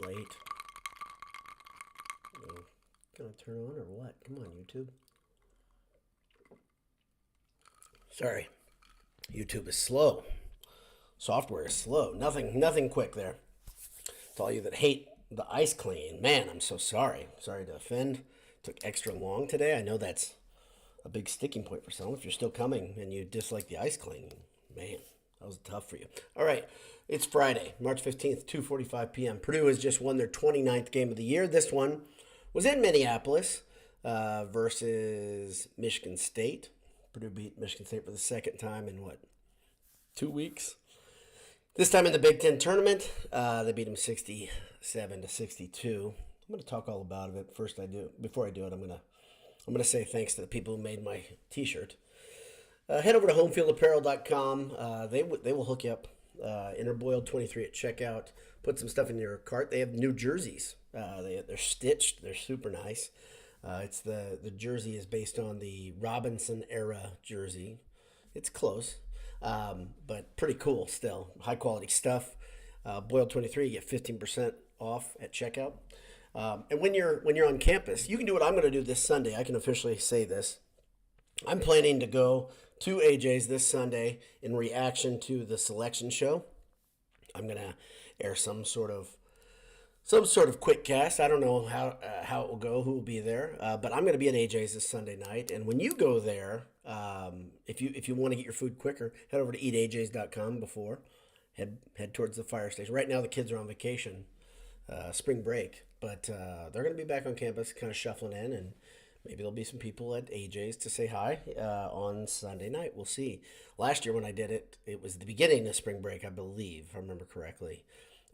late. Gonna turn on or what? Come on, YouTube. Sorry, YouTube is slow. Software is slow. Nothing quick there. To all you that hate the ice clean, man, I'm so sorry. Sorry to offend. Took extra long today. I know that's a big sticking point for some. If you're still coming and you dislike the ice cleaning, man, that was tough for you. All right, it's Friday, March 15th, 2:45 p.m. Purdue has just won their 29th game of the year. This one was in Minneapolis versus Michigan State. Purdue beat Michigan State for the second time in, 2 weeks? This time in the Big Ten tournament, they beat them 67-62. I'm going to talk all about it. Before I do it, I'm going to say thanks to the people who made my T-shirt. Head over to homefieldapparel.com. They will hook you up. Interboiled 23 at checkout. Put some stuff in your cart. They have new jerseys. They're stitched. They're super nice. It's the jersey is based on the Robinson era jersey. It's close, but pretty cool still. High quality stuff. Boiled 23, you get 15% off at checkout. And when you're on campus, you can do what I'm going to do this Sunday. I can officially say this. I'm planning to go to AJ's this Sunday in reaction to the selection show. I'm going to air some sort of quick cast. I don't know how it will go, who will be there, but I'm going to be at AJ's this Sunday night. And when you go there, if you want to get your food quicker, head over to eatajs.com before. Head towards the fire station. Right now, the kids are on vacation, spring break, but they're going to be back on campus, kind of shuffling in, and maybe there'll be some people at AJ's to say hi on Sunday night. We'll see. Last year when I did it, it was the beginning of spring break, I believe, if I remember correctly.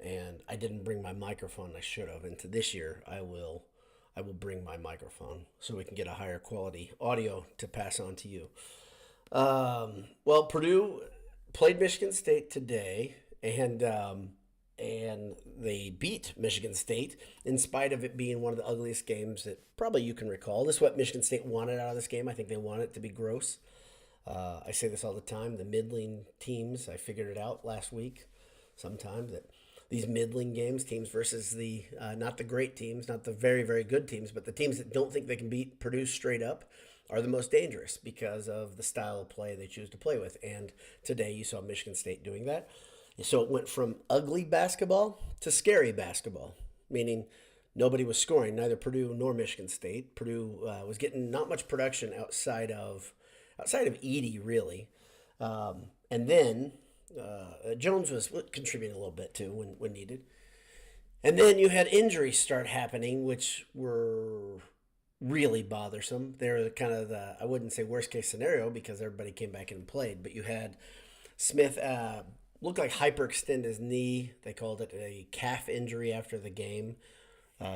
And I didn't bring my microphone. I should have. And to this year, I will bring my microphone so we can get a higher quality audio to pass on to you. Well, Purdue played Michigan State today, and they beat Michigan State in spite of it being one of the ugliest games that probably you can recall. This is what Michigan State wanted out of this game. I think they wanted it to be gross. I say this all the time. The middling teams, I figured it out last week sometime, that these middling games, teams versus the not the great teams, not the very, very good teams, but the teams that don't think they can beat Purdue straight up, are the most dangerous because of the style of play they choose to play with. And today you saw Michigan State doing that. So it went from ugly basketball to scary basketball, meaning nobody was scoring, neither Purdue nor Michigan State. Purdue was getting not much production outside of Edey, really. And then Jones was contributing a little bit too when needed. And then you had injuries start happening, which were really bothersome. They're kind of I wouldn't say worst case scenario because everybody came back and played, but you had Smith looked like hyperextend his knee. They called it a calf injury after the game.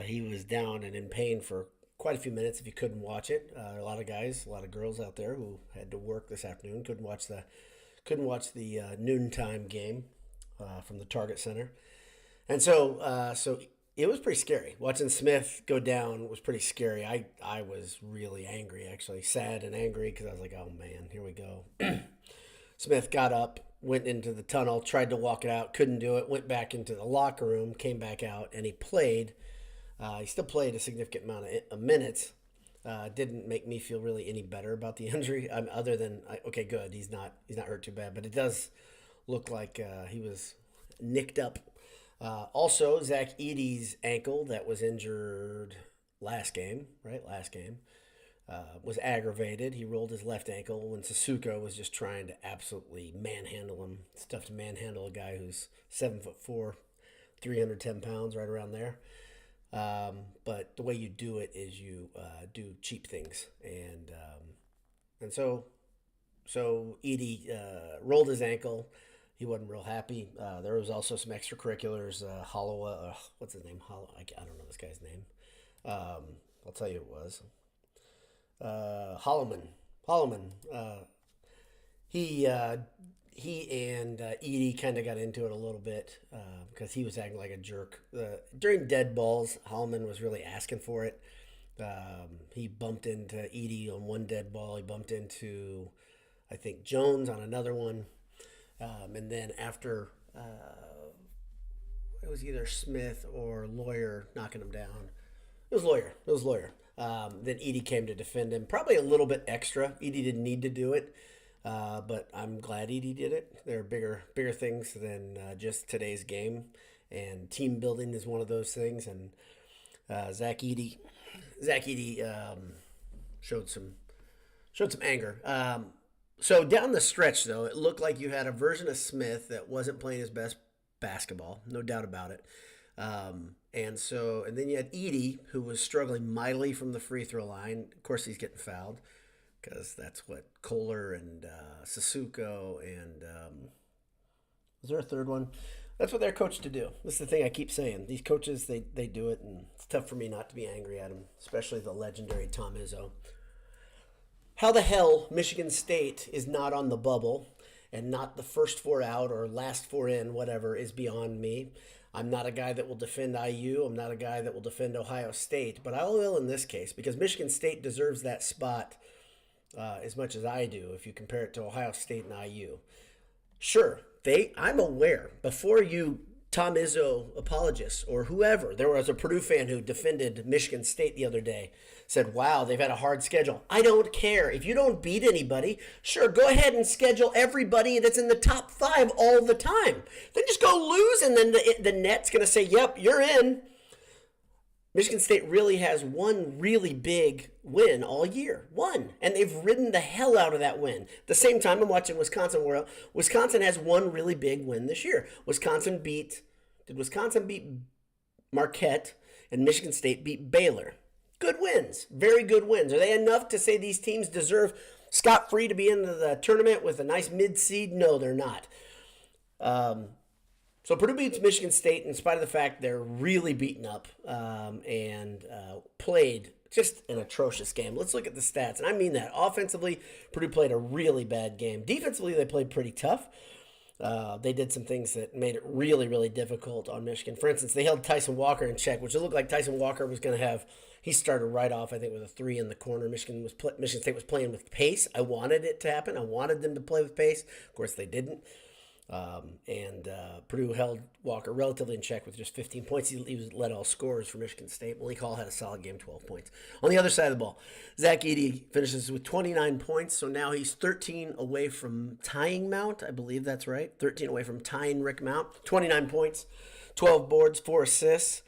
He was down and in pain for quite a few minutes if you couldn't watch it. A lot of guys, a lot of girls out there who had to work this afternoon couldn't watch the noontime game from the Target Center. And so it was pretty scary. Watching Smith go down was pretty scary. I was really angry, actually, sad and angry, because I was like, oh man, here we go. Smith got up, went into the tunnel, tried to walk it out, couldn't do it, went back into the locker room, came back out, and he played. He still played a significant amount of minutes. Didn't make me feel really any better about the injury, other than, okay, good, he's not hurt too bad, but it does look like he was nicked up. Also, Zach Edey's ankle that was injured last game, was aggravated. He rolled his left ankle when Sasuka was just trying to absolutely manhandle him. It's tough to manhandle a guy who's 7'4", 310 pounds, right around there. But the way you do it is you do cheap things, and so Edey rolled his ankle. He wasn't real happy. There was also some extracurriculars. Holloway, what's his name? I don't know this guy's name. I'll tell you it was Holloman. He and Edey kind of got into it a little bit because he was acting like a jerk. During dead balls, Holloman was really asking for it. He bumped into Edey on one dead ball. He bumped into, I think, Jones on another one. And then after it was either Smith or Lawyer knocking him down. It was Lawyer. It was Lawyer. Then Edey came to defend him. Probably a little bit extra. Edey didn't need to do it, but I'm glad Edey did it. There are bigger things than just today's game, and team building is one of those things. And Zach Edey showed some anger. So down the stretch, though, it looked like you had a version of Smith that wasn't playing his best basketball, no doubt about it. And then you had Edey, who was struggling mightily from the free throw line. Of course, he's getting fouled because that's what Kohler and Sissoko and was there a third one? That's what they're coached to do. This is the thing I keep saying. These coaches, they do it, and it's tough for me not to be angry at them, especially the legendary Tom Izzo. How the hell Michigan State is not on the bubble and not the first four out or last four in, whatever, is beyond me. I'm not a guy that will defend IU. I'm not a guy that will defend Ohio State, but I will in this case because Michigan State deserves that spot as much as I do if you compare it to Ohio State and IU. Sure, I'm aware, before you Tom Izzo apologists or whoever, there was a Purdue fan who defended Michigan State the other day, said, wow, they've had a hard schedule. I don't care. If you don't beat anybody, sure, go ahead and schedule everybody that's in the top 5 all the time. Then just go lose, and then the net's going to say, yep, you're in. Michigan State really has one really big win all year. One. And they've ridden the hell out of that win. At the same time, I'm watching Wisconsin, where Wisconsin has one really big win this year. Did Wisconsin beat Marquette, and Michigan State beat Baylor? Good wins. Very good wins. Are they enough to say these teams deserve scot-free to be in the tournament with a nice mid-seed? No, they're not. So Purdue beats Michigan State in spite of the fact they're really beaten up and played just an atrocious game. Let's look at the stats, and I mean that. Offensively, Purdue played a really bad game. Defensively, they played pretty tough. They did some things that made it really, really difficult on Michigan. For instance, they held Tyson Walker in check, which it looked like Tyson Walker was going to have. He started right off, I think, with a 3 in the corner. Michigan State was playing with pace. I wanted it to happen. I wanted them to play with pace. Of course, they didn't. Purdue held Walker relatively in check with just 15 points. He led all scorers for Michigan State. Malik Hall had a solid game, 12 points. On the other side of the ball, Zach Edey finishes with 29 points, so now he's 13 away from tying Mount. I believe that's right. 13 away from tying Rick Mount. 29 points, 12 boards, 4 assists.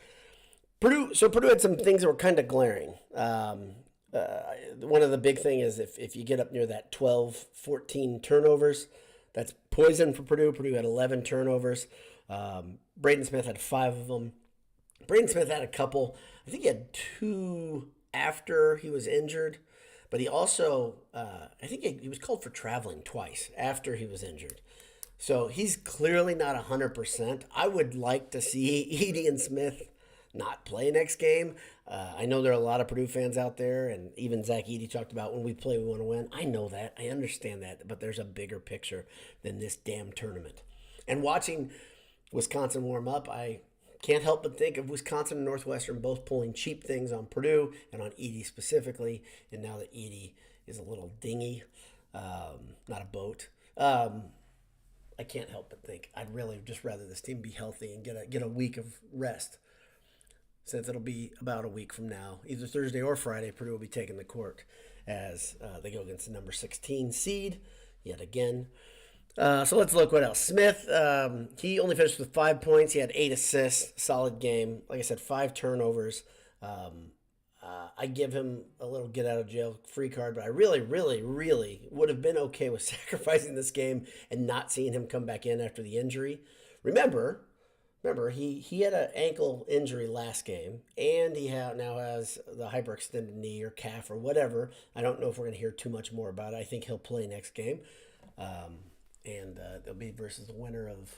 Purdue had some things that were kind of glaring. One of the big thing is if you get up near that 12, 14 turnovers, that's poison for Purdue. Purdue had 11 turnovers. Braden Smith had 5 of them. Braden Smith had a couple. I think he had 2 after he was injured. But he also, I think he was called for traveling twice after he was injured. So he's clearly not 100%. I would like to see Edey and Smith not play next game. I know there are a lot of Purdue fans out there, and even Zach Edey talked about when we play, we want to win. I know that. I understand that. But there's a bigger picture than this damn tournament. And watching Wisconsin warm up, I can't help but think of Wisconsin and Northwestern both pulling cheap things on Purdue and on Edey specifically. And now that Edey is a little dinghy, not a boat, I can't help but think I'd really just rather this team be healthy and get a week of rest. Since it'll be about a week from now, either Thursday or Friday, Purdue will be taking the court as they go against the number 16 seed yet again. So let's look what else. Smith, he only finished with 5 points. He had 8 assists. Solid game. Like I said, 5 turnovers. I give him a little get out of jail free card, but I really, really, really would have been okay with sacrificing this game and not seeing him come back in after the injury. Remember, he had an ankle injury last game, and he now has the hyperextended knee or calf or whatever. I don't know if we're going to hear too much more about it. I think he'll play next game, and they'll be versus the winner of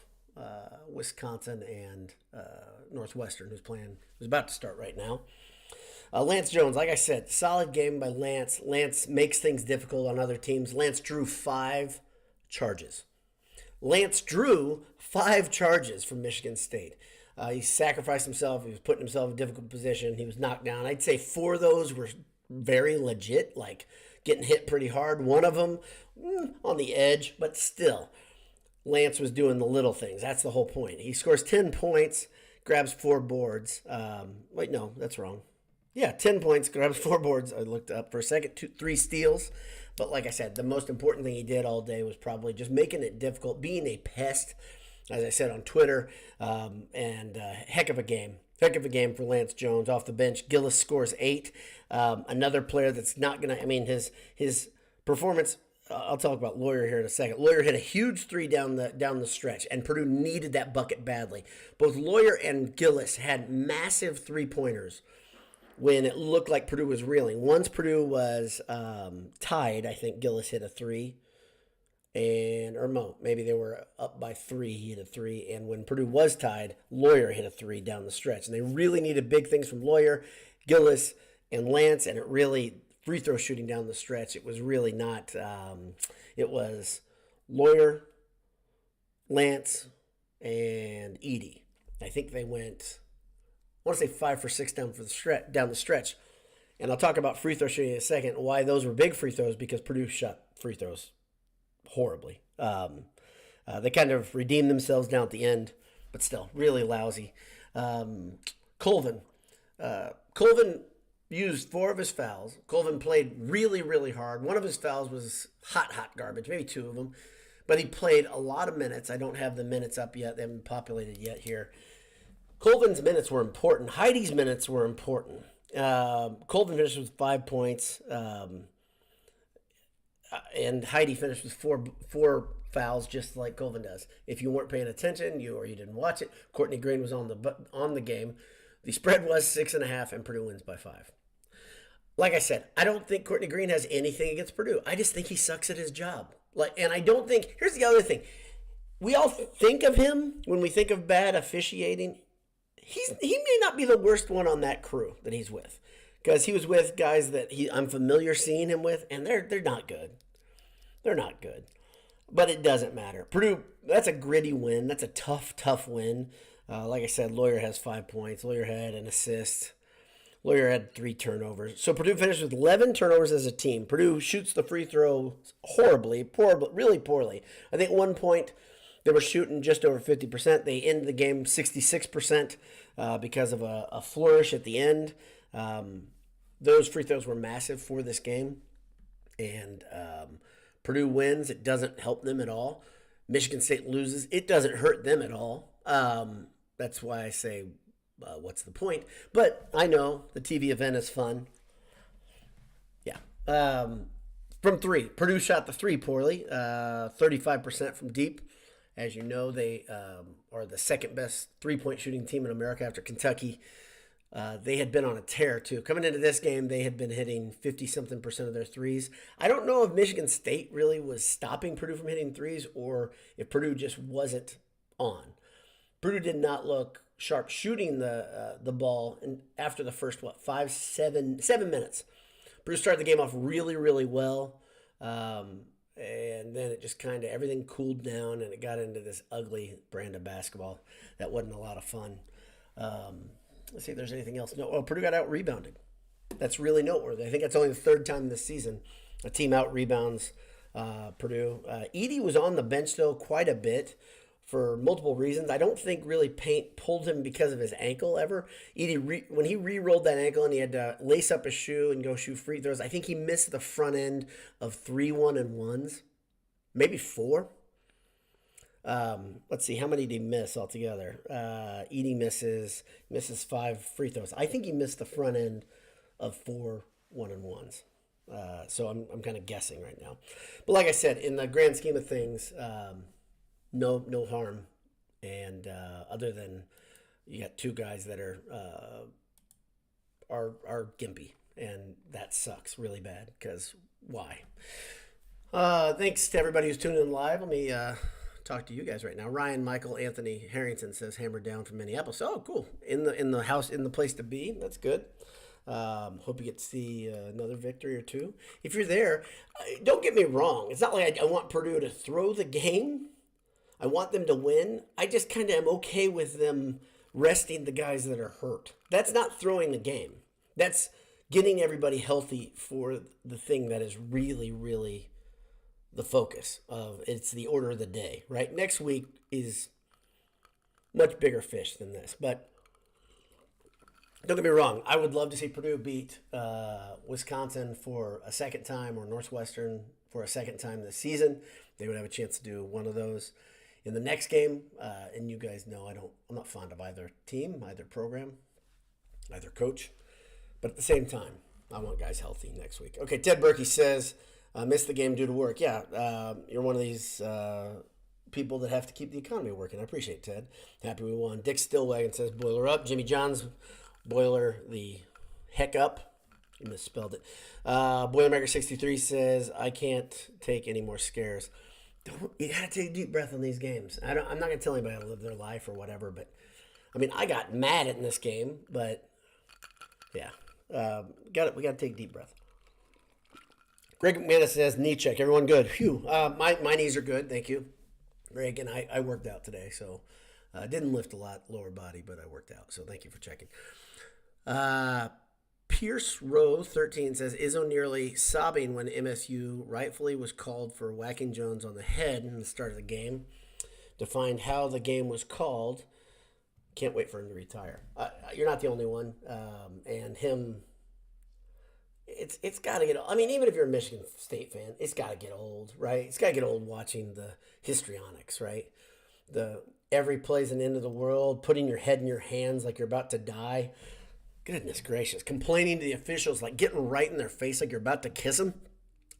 Wisconsin and Northwestern, who's about to start right now. Lance Jones, like I said, solid game by Lance. Lance makes things difficult on other teams. Lance drew 5 charges. Lance drew 5 charges from Michigan State. He sacrificed himself. He was putting himself in a difficult position. He was knocked down. I'd say 4 of those were very legit, like getting hit pretty hard. One of them on the edge, but still, Lance was doing the little things. That's the whole point. He scores 10 points. grabs 4 boards. Wait, no, that's wrong. Yeah, 10 points, grabs 4 boards. I looked up for a second, 3 steals. But like I said, the most important thing he did all day was probably just making it difficult, being a pest, as I said on Twitter, and heck of a game. Heck of a game for Lance Jones off the bench. Gillis scores 8. Another player that's not going to, I mean, his performance, I'll talk about Lawyer here in a second. Lawyer hit a huge 3 down the stretch, and Purdue needed that bucket badly. Both Lawyer and Gillis had massive 3-pointers when it looked like Purdue was reeling. Once Purdue was tied, I think Gillis hit a 3. Maybe they were up by 3, he hit a 3. And when Purdue was tied, Lawyer hit a 3 down the stretch. And they really needed big things from Lawyer, Gillis, and Lance. And it really, free throw shooting down the stretch, it was really not, it was Lawyer, Lance, and Edey. I think they went, I want to say 5 for 6 down the stretch. And I'll talk about free throw shooting in a second, why those were big free throws, because Purdue shot free throws horribly. They kind of redeemed themselves down at the end, but still really lousy. Colvin used 4 of his fouls. Colvin played really, really hard. One of his fouls was hot garbage, maybe 2 of them, but he played a lot of minutes. I don't have the minutes up yet. They haven't populated yet here. Colvin's minutes were important. Heidi's minutes were important. Colvin finished with 5 points. And Heidi finished with four fouls, just like Colvin does. If you weren't paying attention, or you didn't watch it, Courtney Green was on the game. The spread was 6.5, and Purdue wins by 5. Like I said, I don't think Courtney Green has anything against Purdue. I just think he sucks at his job. And I don't think. Here's the other thing: we all think of him when we think of bad officiating. He may not be the worst one on that crew that he's with, because he was with guys that I'm familiar seeing him with, and they're not good. They're not good. But it doesn't matter. Purdue, that's a gritty win. That's a tough win. Like I said, Lawyer has 5 points. Lawyer had an assist. Lawyer had 3 turnovers. So Purdue finished with 11 turnovers as a team. Purdue shoots the free throw really poorly. I think at one point they were shooting just over 50%. They ended the game 66% because of a flourish at the end. Those free throws were massive for this game. And Purdue wins. It doesn't help them at all. Michigan State loses. It doesn't hurt them at all. That's why I say, what's the point? But I know the TV event is fun. Yeah. From 3, Purdue shot the 3 poorly, 35% from deep. As you know, they are the second best 3-point shooting team in America after Kentucky. They had been on a tear, too. Coming into this game, they had been hitting 50-something% of their threes. I don't know if Michigan State really was stopping Purdue from hitting threes, or if Purdue just wasn't on. Purdue did not look sharp shooting the ball after the first, 7 minutes. Purdue started the game off really, really well. And then it just kind of, everything cooled down, and it got into this ugly brand of basketball that wasn't a lot of fun. Let's see if there's anything else. No, Purdue got out-rebounded. That's really noteworthy. I think that's only the 3rd time this season a team out-rebounds Purdue. Edey was on the bench, though, quite a bit for multiple reasons. I don't think really Paint pulled him because of his ankle ever. Edey, when he re-rolled that ankle and he had to lace up his shoe and go shoot free throws, I think he missed the front end of 3 1-and-1s, maybe 4. Let's see, how many did he miss altogether? Edey misses 5 free throws. I think he missed the front end of 4 1-and-1s. So I'm kind of guessing right now. But like I said, in the grand scheme of things, no harm. And other than you got 2 guys that are gimpy, and that sucks really bad, because why? Thanks to everybody who's tuning in live. Let me talk to you guys right now. Ryan Michael Anthony Harrington says hammered down from Minneapolis. Oh, cool. In the house, in the place to be. That's good. Hope you get to see another victory or 2. If you're there, don't get me wrong. It's not like I want Purdue to throw the game. I want them to win. I just kind of am okay with them resting the guys that are hurt. That's not throwing the game. That's getting everybody healthy for the thing that is really, really the focus of. It's the order of the day, right? Next week is much bigger fish than this, but Don't get me wrong. I would love to see Purdue beat Wisconsin for a second time, or Northwestern for a second time this season. They would have a chance to do one of those in the next game. And you guys know I'm not fond of either team, either program, either coach. But at the same time, I want guys healthy next week. Okay, Ted Berkey says, missed the game due to work. Yeah, you're one of these people that have to keep the economy working. I appreciate Ted. Happy we won. Dick Stillwagon says, boiler up. Jimmy John's boiler the heck up. You misspelled it. Boilermaker63 says, I can't take any more scares. You got to take a deep breath on these games. I'm not going to tell anybody how to live their life or whatever, but I mean, I got mad in this game, but yeah. We got to take a deep breath. Greg McManus says, knee check. Everyone good? Phew. My knees are good. Thank you. Greg, and I worked out today, so I didn't lift a lot lower body, but I worked out. So thank you for checking. Pierce Rowe 13 says, Izzo nearly sobbing when MSU rightfully was called for whacking Jones on the head in the start of the game. To find how the game was called, can't wait for him to retire. You're not the only one. And him, it's got to get old. I mean, even if you're a Michigan State fan, it's got to get old, right? It's got to get old watching the histrionics, right? Every play's an end of the world, putting your head in your hands like you're about to die. Goodness gracious. Complaining to the officials, like getting right in their face like you're about to kiss them.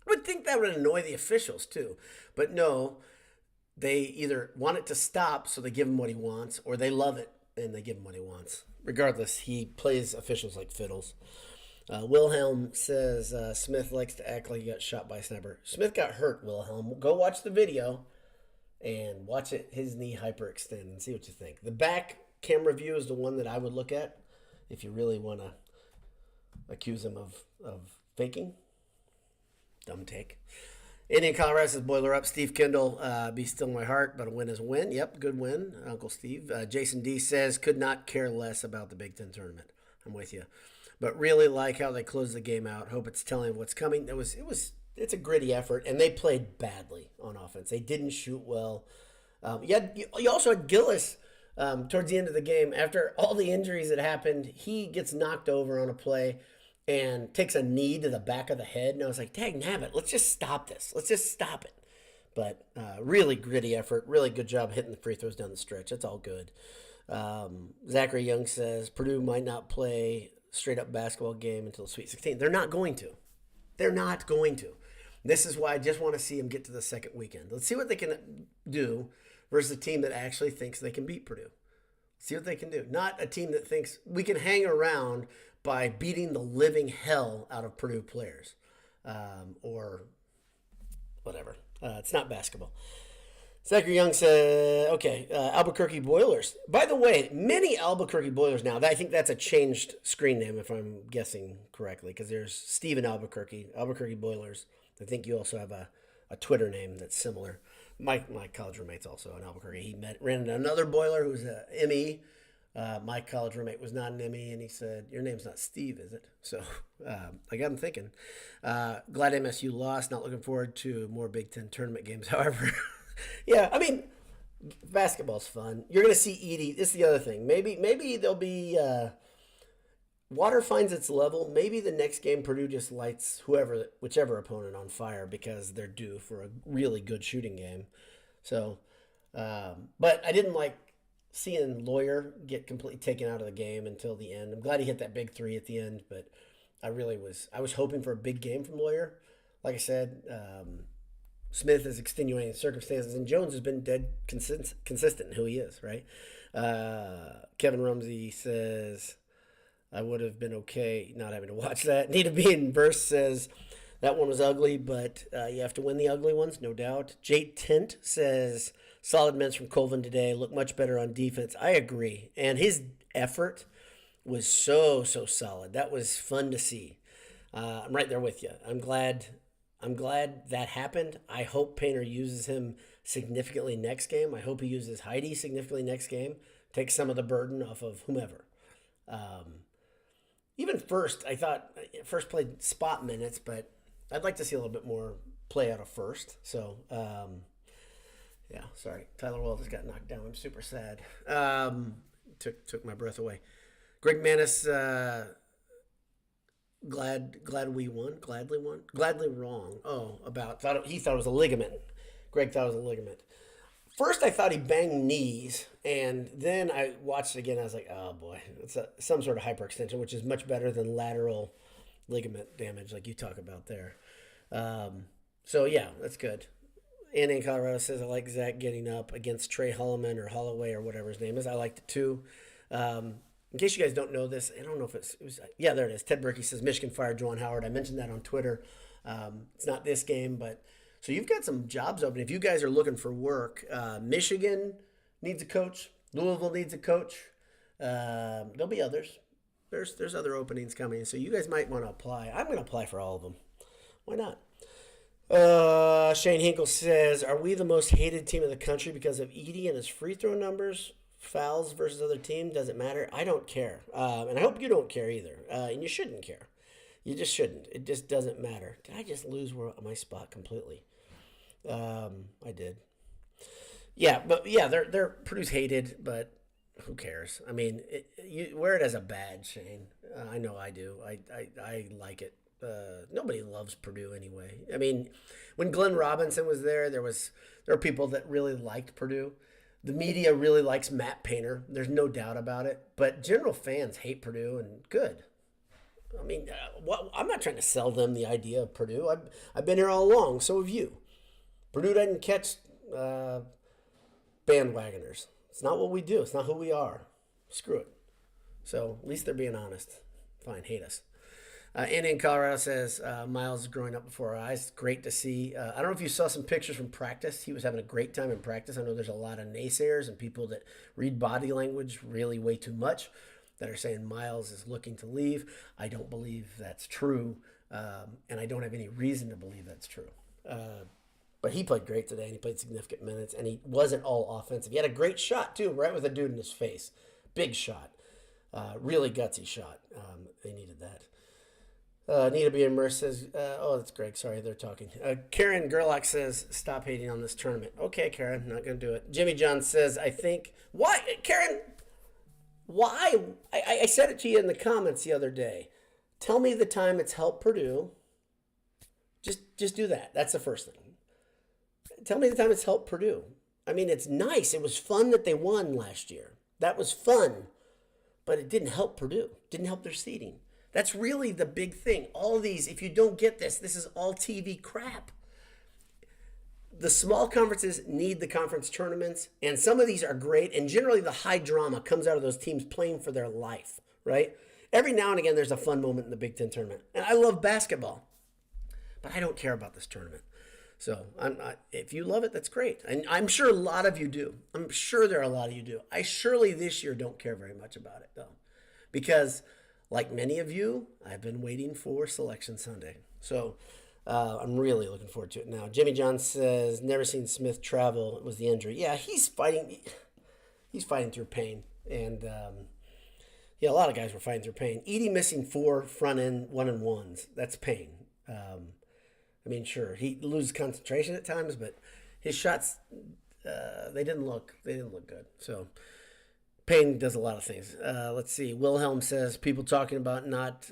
I would think that would annoy the officials too. But no, they either want it to stop so they give him what he wants, or they love it and they give him what he wants. Regardless, he plays officials like fiddles. Wilhelm says Smith likes to act like he got shot by a sniper. Smith got hurt, Wilhelm. Go watch the video and watch it, his knee hyperextend, and see what you think. The back camera view is the one that I would look at if you really want to accuse him of faking. Dumb take. Indian Colorado says, boiler up. Steve Kendall, be still in my heart, but a win is a win. Yep, good win, Uncle Steve. Jason D says, could not care less about the Big Ten tournament. I'm with you. But really like how they closed the game out. Hope it's telling of what's coming. It's a gritty effort, and they played badly on offense. They didn't shoot well. You also had Gillis towards the end of the game. After all the injuries that happened, he gets knocked over on a play and takes a knee to the back of the head. And I was like, dang nabbit, let's just stop this. Let's just stop it. But really gritty effort. Really good job hitting the free throws down the stretch. That's all good. Zachary Young says, Purdue might not play straight up basketball game until the Sweet 16. They're not going to. They're not going to. This is why I just want to see them get to the second weekend. Let's see what they can do versus a team that actually thinks they can beat Purdue. See what they can do. Not a team that thinks we can hang around by beating the living hell out of Purdue players or whatever. It's not basketball. Zachary Young said, okay, Albuquerque Boilers. By the way, many Albuquerque Boilers now. I think that's a changed screen name if I'm guessing correctly, because there's Steven Albuquerque Boilers. I think you also have a Twitter name that's similar. My college roommate's also an Albuquerque. He ran into another Boiler who's a ME. My college roommate was not an ME, and he said, your name's not Steve, is it? So I got him thinking. Glad MSU lost. Not looking forward to more Big Ten tournament games, however. Yeah, I mean, basketball's fun. You're going to see Edey. This is the other thing. Maybe there'll be water finds its level. Maybe the next game Purdue just lights whichever opponent on fire because they're due for a really good shooting game. So, but I didn't like seeing Lawyer get completely taken out of the game until the end. I'm glad he hit that big three at the end, but I was hoping for a big game from Lawyer. Like I said, Smith is extenuating circumstances, and Jones has been dead consistent in who he is, right? Kevin Rumsey says, I would have been okay not having to watch that. Nita Bean Verse says, that one was ugly, but you have to win the ugly ones, no doubt. Jake Tint says, solid minutes from Colvin today, look much better on defense. I agree, and his effort was so solid. That was fun to see. I'm right there with you. I'm glad that happened. I hope Painter uses him significantly next game. I hope he uses Heidi significantly next game. Takes some of the burden off of whomever. Even I thought First played spot minutes, but I'd like to see a little bit more play out of First. So, yeah, sorry. Tyler Walters got knocked down. I'm super sad. Took my breath away. Greg Manis, gladly won, gladly wrong. Oh, he thought it was a ligament. Greg thought it was a ligament. First, I thought he banged knees, and then I watched it again. I was like, oh boy, it's some sort of hyperextension, which is much better than lateral ligament damage, like you talk about there. So yeah, that's good. Andy in Colorado says, I like Zach getting up against Trey Holloman or Holloway or whatever his name is. I liked it too. In case you guys don't know this, I don't know if it was, yeah, there it is. Ted Berkey says Michigan fired Juwan Howard. I mentioned that on Twitter. It's not this game, but so you've got some jobs open. If you guys are looking for work, Michigan needs a coach. Louisville needs a coach. There'll be others. There's other openings coming, so you guys might want to apply. I'm going to apply for all of them. Why not? Shane Hinkle says, are we the most hated team in the country because of Edey and his free throw numbers? Fouls versus other team, does it matter? I don't care. And I hope you don't care either. And you shouldn't care. You just shouldn't. It just doesn't matter. Did I just lose my spot completely? I did. Yeah, but yeah, they're Purdue's hated, but who cares? I mean, you wear it as a badge, Shane. I know I do. I like it. Nobody loves Purdue anyway. I mean, when Glenn Robinson was there were people that really liked Purdue. The media really likes Matt Painter. There's no doubt about it. But general fans hate Purdue, and good. I mean, I'm not trying to sell them the idea of Purdue. I've been here all along. So have you. Purdue doesn't catch bandwagoners. It's not what we do. It's not who we are. Screw it. So at least they're being honest. Fine, hate us. Andy in Colorado says, Miles is growing up before our eyes. Great to see. I don't know if you saw some pictures from practice. He was having a great time in practice. I know there's a lot of naysayers and people that read body language really way too much that are saying Miles is looking to leave. I don't believe that's true, and I don't have any reason to believe that's true. But he played great today, and he played significant minutes, and he wasn't all offensive. He had a great shot, too, right with a dude in his face. Big shot. Really gutsy shot. They needed that. Nita B. Immerse says, oh, that's Greg. Sorry, they're talking. Karen Gerlach says, stop hating on this tournament. Okay, Karen, not going to do it. Jimmy John says, I think, why, Karen, why? I said it to you in the comments the other day. Tell me the time it's helped Purdue. Just do that. That's the first thing. Tell me the time it's helped Purdue. I mean, it's nice. It was fun that they won last year. That was fun. But it didn't help Purdue. Didn't help their seeding. That's really the big thing. All of these, if you don't get this is all TV crap. The small conferences need the conference tournaments, and some of these are great, and generally the high drama comes out of those teams playing for their life, right? Every now and again, there's a fun moment in the Big Ten tournament. And I love basketball, but I don't care about this tournament. So if you love it, that's great. And I'm sure a lot of you do. I'm sure there are a lot of you do. I surely this year don't care very much about it, though, because like many of you, I've been waiting for Selection Sunday. So I'm really looking forward to it now. Jimmy John says, never seen Smith travel. It was the injury. Yeah, he's fighting through pain. And, yeah, a lot of guys were fighting through pain. Edey missing 4 front-end 1-and-1s. That's pain. I mean, sure, he loses concentration at times, but his shots, they didn't look good. So pain does a lot of things. Let's see. Wilhelm says, people talking about not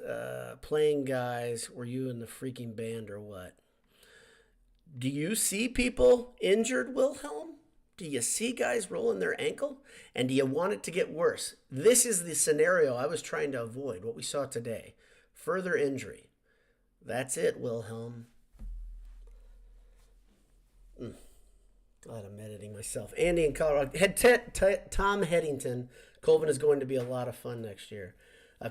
playing guys. Were you in the freaking band or what? Do you see people injured, Wilhelm? Do you see guys rolling their ankle? And do you want it to get worse? This is the scenario I was trying to avoid, what we saw today. Further injury. That's it, Wilhelm. Glad I'm editing myself. Andy in Colorado. Tom Headington. Colvin is going to be a lot of fun next year.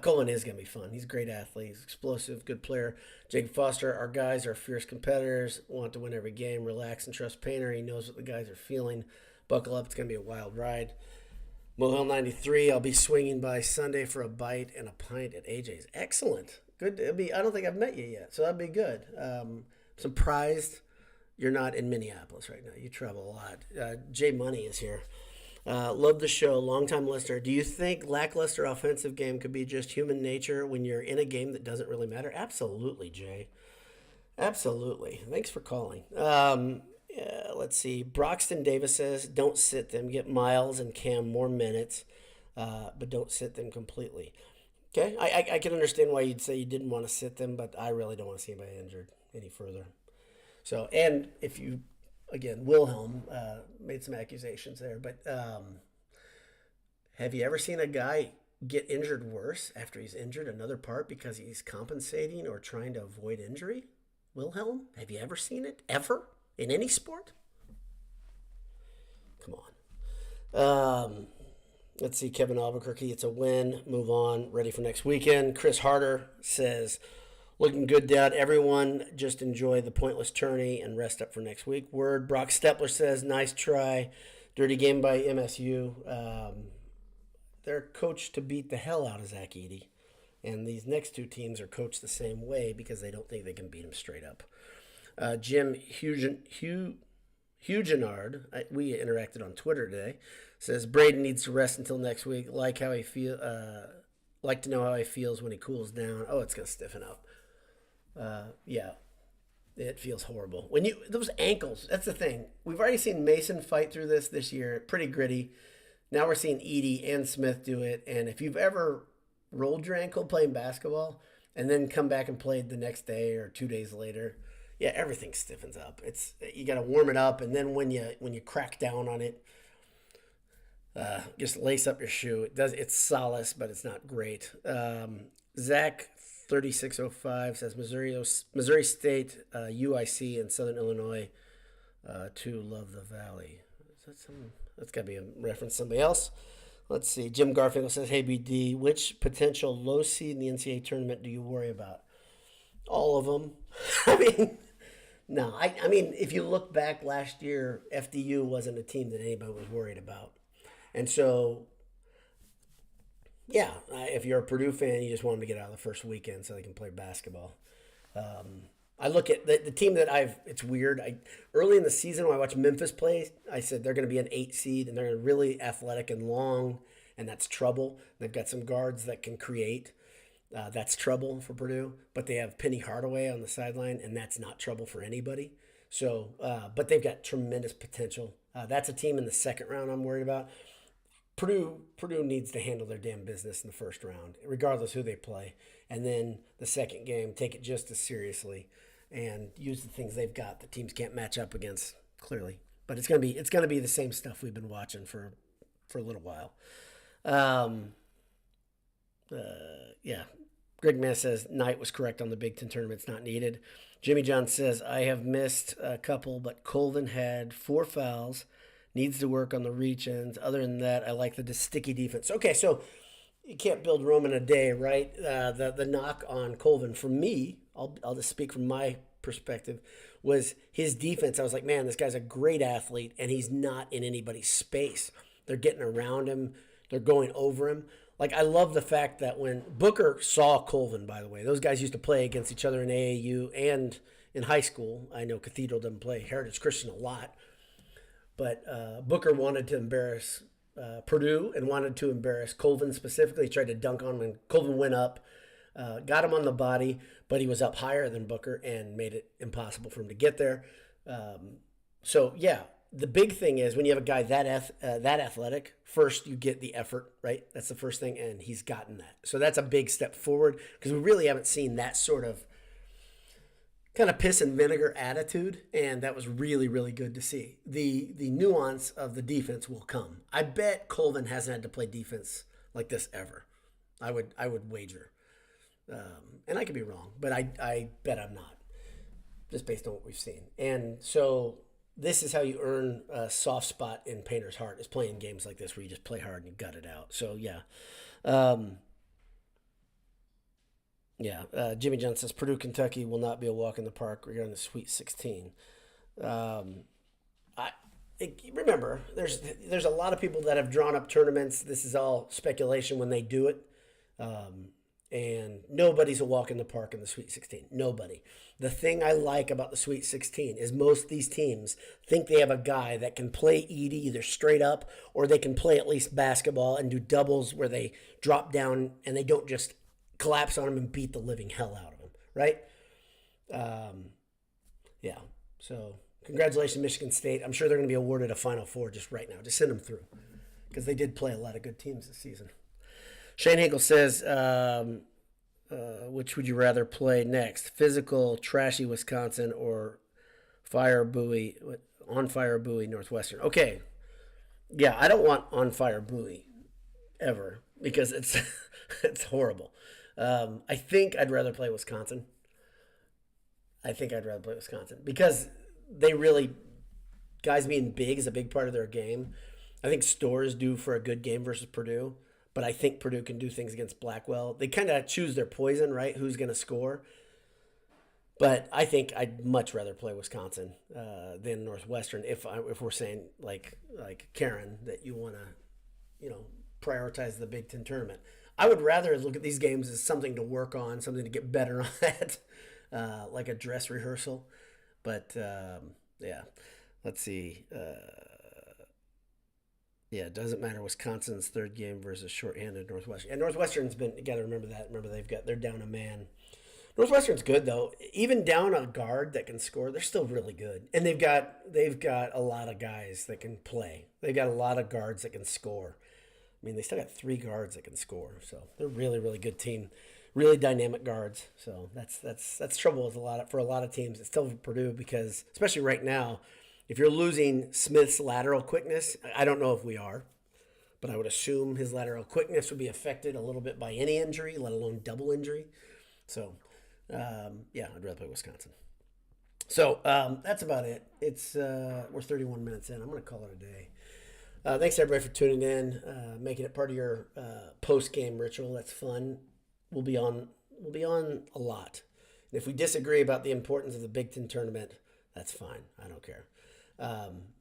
Colvin is going to be fun. He's a great athlete. He's explosive, good player. Jacob Foster, our guys are fierce competitors. Want to win every game. Relax and trust Painter. He knows what the guys are feeling. Buckle up. It's going to be a wild ride. Mohel 93. I'll be swinging by Sunday for a bite and a pint at AJ's. Excellent. Good. I don't think I've met you yet, so that'd be good. Surprised you're not in Minneapolis right now. You travel a lot. Jay Money is here. Love the show. Longtime listener. Do you think lackluster offensive game could be just human nature when you're in a game that doesn't really matter? Absolutely, Jay. Absolutely. Thanks for calling. Let's see. Broxton Davis says, don't sit them. Get Miles and Cam more minutes, but don't sit them completely. Okay, I can understand why you'd say you didn't want to sit them, but I really don't want to see anybody injured any further. So, and if you, again, Wilhelm made some accusations there, but have you ever seen a guy get injured worse after he's injured another part because he's compensating or trying to avoid injury? Wilhelm, have you ever seen it? Ever? In any sport? Come on. Let's see, Kevin Albuquerque, it's a win. Move on. Ready for next weekend. Chris Harder says, looking good, Dad. Everyone just enjoy the pointless tourney and rest up for next week. Word. Brock Stepler says, nice try. Dirty game by MSU. They're coached to beat the hell out of Zach Edey. And these next two teams are coached the same way because they don't think they can beat him straight up. Jim Hugenard, we interacted on Twitter today, says Braden needs to rest until next week. Like to know how he feels when he cools down. Oh, it's gonna stiffen up. Yeah, it feels horrible when those ankles. That's the thing. We've already seen Mason fight through this year, pretty gritty. Now we're seeing Edey and Smith do it. And if you've ever rolled your ankle playing basketball and then come back and played the next day or 2 days later, yeah, everything stiffens up. You got to warm it up, and then when you crack down on it, just lace up your shoe. It's solace, but it's not great. Zach 3605 says Missouri State, UIC, and Southern Illinois to love the Valley. Is that something? That's got to be a reference to somebody else. Let's see. Jim Garfinkel says, hey, BD, which potential low seed in the NCAA tournament do you worry about? All of them. I mean, no. I mean, if you look back last year, FDU wasn't a team that anybody was worried about. And so, yeah, if you're a Purdue fan, you just want them to get out of the first weekend so they can play basketball. I look at the team that it's weird. Early in the season when I watched Memphis play, I said they're going to be an 8 seed and they're really athletic and long, and that's trouble. They've got some guards that can create. That's trouble for Purdue. But they have Penny Hardaway on the sideline, and that's not trouble for anybody. So, but they've got tremendous potential. That's a team in the second round I'm worried about. Purdue needs to handle their damn business in the first round, regardless who they play. And then the second game, take it just as seriously and use the things they've got that teams can't match up against, clearly. But it's gonna be the same stuff we've been watching for a little while. Yeah. Greg Mann says Knight was correct on the Big Ten tournament. It's not needed. Jimmy John says I have missed a couple, but Colvin had 4 fouls. Needs to work on the reach ends. Other than that, I like the sticky defense. Okay, so you can't build Rome in a day, right? The knock on Colvin, for me, I'll just speak from my perspective, was his defense. I was like, man, this guy's a great athlete, and he's not in anybody's space. They're getting around him. They're going over him. Like, I love the fact that when Booker saw Colvin, by the way, those guys used to play against each other in AAU and in high school. I know Cathedral doesn't play Heritage Christian a lot. But Booker wanted to embarrass Purdue and wanted to embarrass Colvin specifically. He tried to dunk on him, and Colvin went up, got him on the body, but he was up higher than Booker and made it impossible for him to get there. So, yeah, the big thing is when you have a guy that athletic, first you get the effort, right? That's the first thing, and he's gotten that. So that's a big step forward because we really haven't seen that sort of kind of piss and vinegar attitude, and that was really, really good to see. The nuance of the defense will come. I bet Colvin hasn't had to play defense like this ever. I would wager, and I could be wrong, but I bet I'm not, just based on what we've seen. And so this is how you earn a soft spot in Painter's heart, is playing games like this where you just play hard and you gut it out. So yeah. Jimmy John says Purdue, Kentucky will not be a walk in the park regarding the Sweet 16. Remember, there's a lot of people that have drawn up tournaments. This is all speculation when they do it. And nobody's a walk in the park in the Sweet 16. Nobody. The thing I like about the Sweet 16 is most of these teams think they have a guy that can play Edey either straight up or they can play at least basketball and do doubles where they drop down and they don't just collapse on him and beat the living hell out of him, right? So congratulations, Michigan State. I'm sure they're going to be awarded a Final Four just right now. Just send them through because they did play a lot of good teams this season. Shane Hinkle says, which would you rather play next? Physical, trashy Wisconsin or on fire buoy Northwestern? Okay. Yeah, I don't want on fire buoy ever because it's it's horrible. I think I'd rather play Wisconsin. Because they really, guys being big is a big part of their game. I think Storrs do for a good game versus Purdue, but I think Purdue can do things against Blackwell. They kind of choose their poison, right? Who's going to score? But I think I'd much rather play Wisconsin than Northwestern if we're saying like Karen that you want to prioritize the Big Ten tournament. I would rather look at these games as something to work on, something to get better at, like a dress rehearsal. But yeah, let's see. Yeah, it doesn't matter. Wisconsin's third game versus shorthanded Northwestern. And Northwestern's been, you got to remember that. Remember, they're down a man. Northwestern's good though. Even down a guard that can score, they're still really good. And they've got a lot of guys that can play. They've got a lot of guards that can score. I mean, they still got 3 guards that can score. So they're a really, really good team. Really dynamic guards. So that's trouble with for a lot of teams. It's still for Purdue because, especially right now, if you're losing Smith's lateral quickness, I don't know if we are, but I would assume his lateral quickness would be affected a little bit by any injury, let alone double injury. So, yeah, I'd rather play Wisconsin. So that's about it. We're 31 minutes in. I'm going to call it a day. Thanks everybody for tuning in, making it part of your post-game ritual. That's fun. We'll be on a lot. And if we disagree about the importance of the Big Ten tournament, that's fine. I don't care.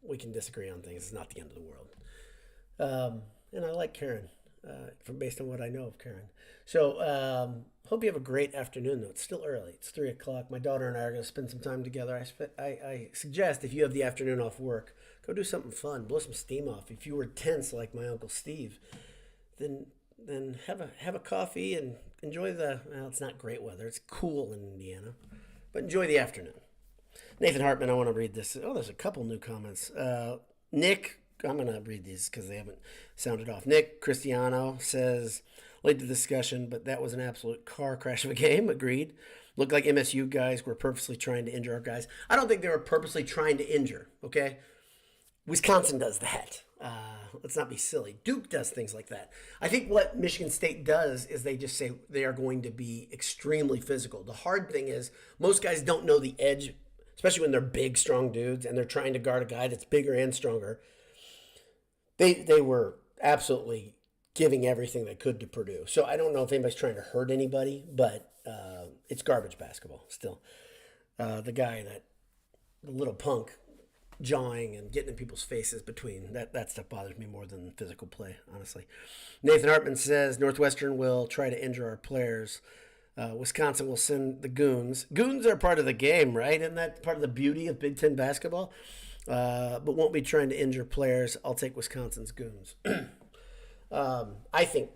We can disagree on things. It's not the end of the world. And I like Karen, based on what I know of Karen. So hope you have a great afternoon, though. It's still early. It's 3 o'clock. My daughter and I are going to spend some time together. I suggest if you have the afternoon off work, go do something fun. Blow some steam off. If you were tense like my Uncle Steve, then have a coffee and enjoy it's not great weather. It's cool in Indiana. But enjoy the afternoon. Nathan Hartman, I want to read this. Oh, there's a couple new comments. Nick, I'm going to read these because they haven't sounded off. Nick Cristiano says, late to the discussion, but that was an absolute car crash of a game. Agreed. Looked like MSU guys were purposely trying to injure our guys. I don't think they were purposely trying to injure, okay? Wisconsin does that. Let's not be silly. Duke does things like that. I think what Michigan State does is they just say they are going to be extremely physical. The hard thing is most guys don't know the edge, especially when they're big, strong dudes, and they're trying to guard a guy that's bigger and stronger. They were absolutely giving everything they could to Purdue. So I don't know if anybody's trying to hurt anybody, but it's garbage basketball still. The little punk jawing and getting in people's faces between, that stuff bothers me more than physical play, honestly. Nathan Hartman says Northwestern will try to injure our players. Wisconsin will send the goons. Goons are part of the game, right? Isn't that part of the beauty of Big Ten basketball? But won't be trying to injure players. I'll take Wisconsin's goons. I think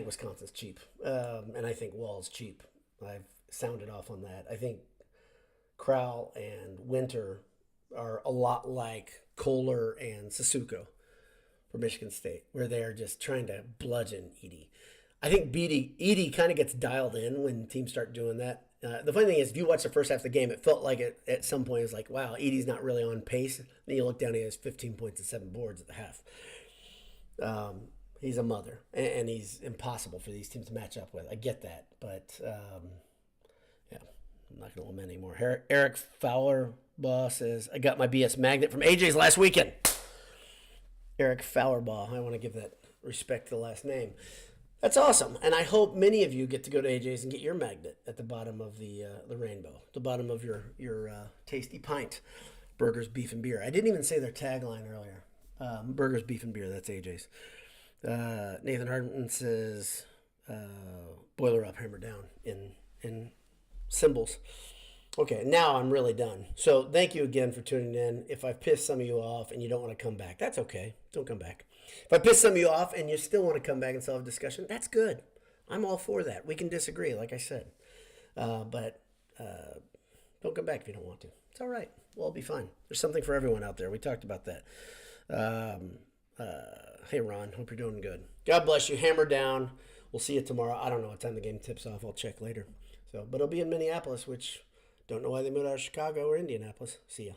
Wisconsin's cheap. And I think Wall's cheap. I've sounded off on that. I think Crowell and Winter are a lot like Kohler and Sissoko for Michigan State, where they're just trying to bludgeon Edey. I think Edey kind of gets dialed in when teams start doing that. The funny thing is, if you watch the first half of the game, it felt like at some point it was like, wow, Edey's not really on pace. Then you look down, he has 15 points and 7 boards at the half. He's a mother, and he's impossible for these teams to match up with. I get that, but yeah, I'm not going to lament anymore. Eric Fowlerbaugh says, I got my BS magnet from AJ's last weekend. Eric Fowlerbaugh, I want to give that respect to the last name. That's awesome, and I hope many of you get to go to AJ's and get your magnet at the bottom of the rainbow, the bottom of your tasty pint. Burgers, beef, and beer. I didn't even say their tagline earlier. Burgers, beef, and beer. That's AJ's. Nathan Hartman says, boiler up, hammer down in symbols. Okay, now I'm really done. So thank you again for tuning in. If I've pissed some of you off and you don't want to come back, that's okay. Don't come back. If I piss some of you off and you still want to come back and still have a discussion, that's good. I'm all for that. We can disagree, like I said. But don't come back if you don't want to. It's all right. We'll all be fine. There's something for everyone out there. We talked about that. Hey, Ron. Hope you're doing good. God bless you. Hammer down. we'll see you tomorrow. I don't know what time the game tips off. I'll check later. So, but it'll be in Minneapolis, which don't know why they moved out of Chicago or Indianapolis. See ya.